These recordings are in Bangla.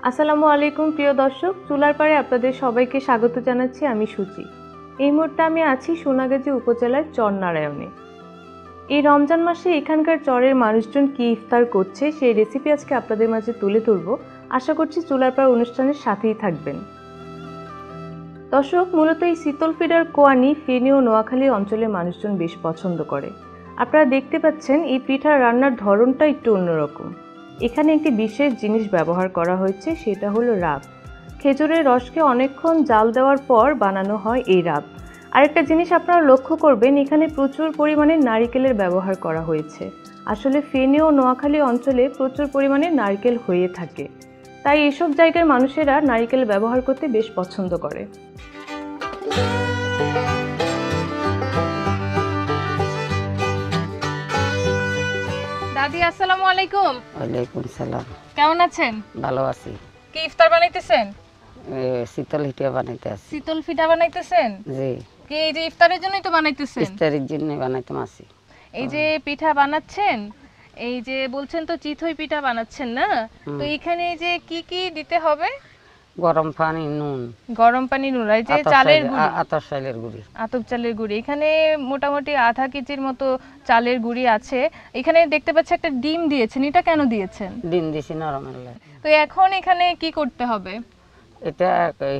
আসসালামু আলাইকুম প্রিয় দর্শক, চুলারপাড়ে আপনাদের সবাইকে স্বাগত জানাচ্ছি। আমি সুচি। এই মুহূর্তে আমি আছি সোনাগাজী উপজেলার চরনারায়ণে। এই রমজান মাসে এখানকার চরের মানুষজন কি ইফতার করছে সেই রেসিপি আজকে আপনাদের মাঝে তুলে ধরব। আশা করছি চুলারপাড় অনুষ্ঠানের সাথেই থাকবেন। দর্শক, মূলত এই শীতল পিঠার কোয়ানি ফেনী ও নোয়াখালী অঞ্চলের মানুষজন বেশ পছন্দ করে। আপনারা দেখতে পাচ্ছেন এই পিঠার রান্নার ধরনটা একটু অন্যরকম। এখানে একটি বিশেষ জিনিস ব্যবহার করা হয়েছে, সেটা হলো রাব। খেজুরের রসকে অনেকক্ষণ জাল দেওয়ার পর বানানো হয় এই রাব। আরেকটা জিনিস আপনারা লক্ষ্য করবেন, এখানে প্রচুর পরিমাণে নারিকেলের ব্যবহার করা হয়েছে। আসলে ফেনী ও নোয়াখালী অঞ্চলে প্রচুর পরিমাণে নারকেল হয়ে থাকে, তাই এসব জায়গার মানুষেরা নারিকেল ব্যবহার করতে বেশ পছন্দ করে। দাদি আসসালামু আলাইকুম। ওয়ালাইকুম সালাম। কেমন আছেন? ভালো আছি। কি ইফতার বানাইতেছেন? শীতল পিঠা বানাইতেছি। শীতল পিঠা বানাইতেছেন? জি। কি এই যে ইফতারের জন্যই তো বানাইতেছেন? ইফতারের জন্য বানাইতাম আছি। এই যে পিঠা বানাচ্ছেন, এই যে বলছেন তো চিতই পিঠা বানাচ্ছেন না, তো এখানে যে কি কি দিতে হবে? গরম পানি, নুন। গরম পানি, নুন, এই যে চালের গুঁড়ি, আতপ চালের গুঁড়ি। আতপ চালের গুঁড়ি। এখানে মোটামুটি আধা কেজির মতো চালের গুঁড়ি আছে। এখানে দেখতে পাচ্ছি একটা ডিম দিয়েছেন, এটা কেন দিয়েছেন? ডিম দিছি নরমের লাগে। তো এখন এখানে কি করতে হবে? এটা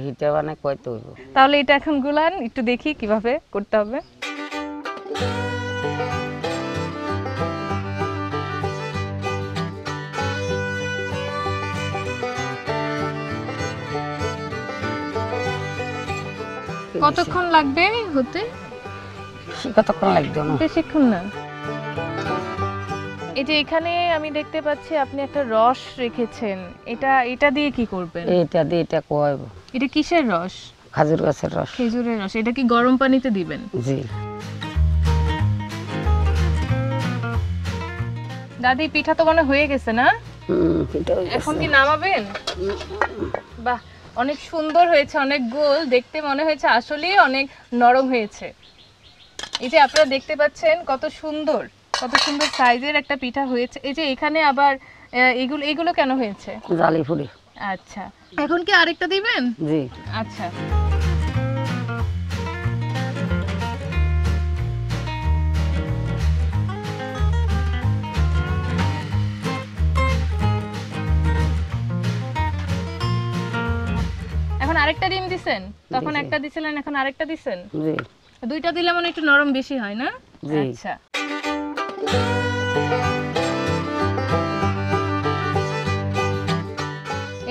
হিটা বানাই কইতে হইব। তাহলে এটা এখন গুলান, একটু দেখি কিভাবে করতে হবে। কতক্ষণ লাগবে হতে? কতক্ষণ লাগবে না, বেশিক্ষণ না। এই যে এখানে আমি দেখতে পাচ্ছি আপনি একটা রস রেখেছেন, এটা দিয়ে কি করবেন? এটা দিয়ে এটা কোয়াইব। এটা কিসের রস? খেজুর গাছের রস। খেজুরের রস। এটা কি গরম পানিতে দিবেন? জি। দাদি পিঠা তো মনে হয়ে গেছে না? পিঠা হয়ে গেছে। এখন কি নামাবেন? বাহ, অনেক সুন্দর হয়েছে, অনেক গোল, দেখতে মনে হয়েছে আসলেই অনেক নরম হয়েছে। এই যে আপনারা দেখতে পাচ্ছেন কত সুন্দর সাইজের একটা পিঠা হয়েছে। এই যে এখানে আবার এগুলো কেন হয়েছে? জালি ফুড়ি। আচ্ছা, এখন কি আরেকটা দিবেন? জি। আচ্ছা, এখন আরেকটা ডিম দিছেন, তখন একটা দিছিলেন, এখন আরেকটা দিছেন। জি। দুইটা দিলে মানে একটু নরম বেশি হয় না? জি। আচ্ছা,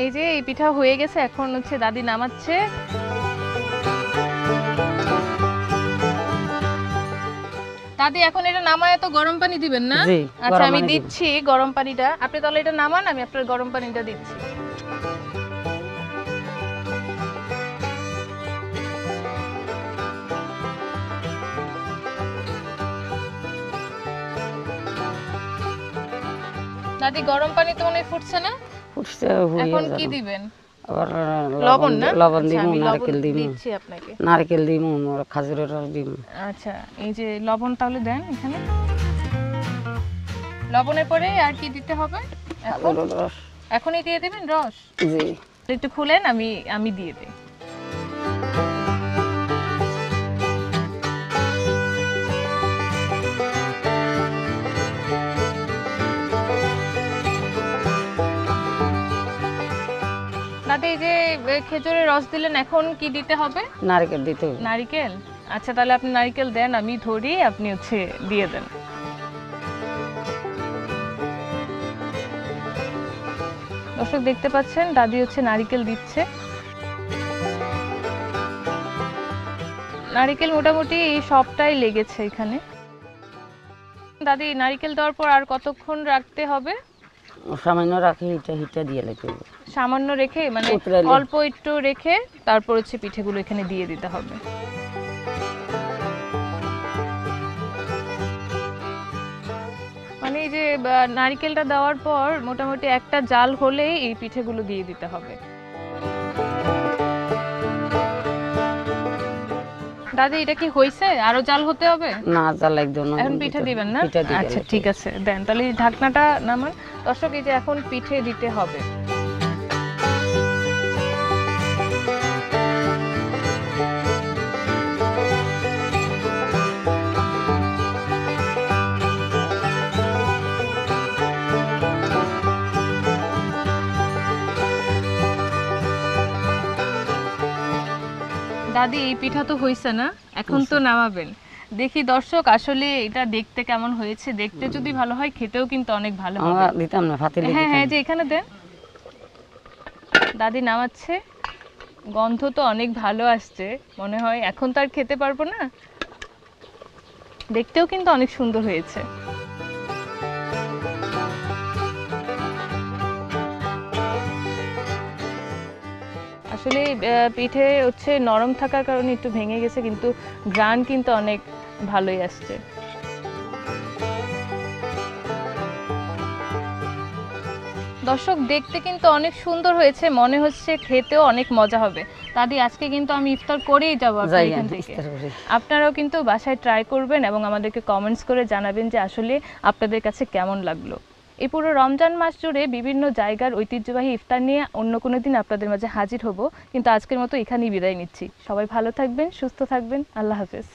এই যে এই পিঠা হয়ে গেছে, এখন হচ্ছে দাদি নামাচ্ছে। দাদি এখন এটা নামায় তো গরম পানি দিবেন না? আচ্ছা, আমি দিচ্ছি গরম পানিটা। আপনি তাহলে এটা নামান, আমি আপনার গরম পানিটা দিচ্ছি। দাদি গরম পানি তো মনে ফুটছে না? ফুটছে। এখন কি দিবেন? আবার লবণ না? লবণ দিব, নারকেল দিব। দিচ্ছি আপনাকে। নারকেল দিব, খেজুরের রস দিব। আচ্ছা, এই যে লবণ তাহলে দেন এখানে। লবণের পরে আর কি দিতে হবে? এখন রস এখনই দিয়ে দিবেন রস? জি। একটু খুলেন, আমি দিয়ে দিই। দাদি এই যে খেজুরের রস দিলেন, এখন কি দিতে হবে? নারকেল দিতে হবে। নারকেল? আচ্ছা, তাহলে আপনি নারকেল দেন, আমি ধরি, আপনি হচ্ছে দিয়ে দেন। দর্শক দেখতে পাচ্ছেন দাদি হচ্ছে নারকেল দিচ্ছে। নারকেল মোটামুটি এই সবটাই লেগেছে এখানে। দাদি নারকেল দেওয়ার পর আর কতক্ষণ রাখতে হবে? সামান্য রাখে হিটা দিয়ে লেগে হবে। সামান্য রেখে, মানে অল্প একটু রেখে তারপর হচ্ছে পিঠেগুলো এখানে দিয়ে দিতে হবে। মানে এই যে নারকেলটা দেওয়ার পর মোটামুটি একটা জাল হলেই এই পিঠেগুলো দিয়ে দিতে হবে। দাদি এটা কি হইছে? আরো জাল হতে হবে? না, জাল একদম না। এখন পিঠে দিবেন না? আচ্ছা, ঠিক আছে, দেন তাহলে ঢাকনাটা নামান। দর্শক, এই যে এখন পিঠে দিতে হবে। দাদি এই পিঠা তো হইছে না, এখন তো নামাবেন। দেখি দর্শক আসলে এটা দেখতে কেমন হয়েছে, দেখতে যদি ভালো হয় খেতেও কিন্তু অনেক ভালো হবে। আমরা দিতাম না ফাতিলে হ্যাঁ দিতাম হ্যাঁ, যে এখানে দেন। দাদি নামাচ্ছে, গন্ধ তো অনেক ভালো আসছে, মনে হয় এখন তো আর খেতে পারবো না। দেখতেও কিন্তু অনেক সুন্দর হয়েছে। আসলে পিঠে হচ্ছে নরম থাকার কারণে একটু ভেঙে গেছে, কিন্তু গ্রান কিন্তু অনেক ভালোই আসছে। দর্শক দেখতে কিন্তু অনেক সুন্দর হয়েছে, মনে হচ্ছে খেতেও অনেক মজা হবে। দাদি আজকে কিন্তু আমি ইফতার করেই যাবো এখান থেকে। আপনারাও কিন্তু বাসায় ট্রাই করবেন এবং আমাদেরকে কমেন্টস করে জানাবেন যে আসলে আপনাদের কাছে কেমন লাগলো। এই পুরো রমজান মাস জুড়ে বিভিন্ন জায়গার ঐতিহ্যবাহী ইফতার নিয়ে অন্য কোনো দিন আপনাদের মাঝে হাজির হব, কিন্তু আজকের মতো এখানেই বিদায় নিচ্ছি। সবাই ভালো থাকবেন, সুস্থ থাকবেন, আল্লাহ হাফেজ।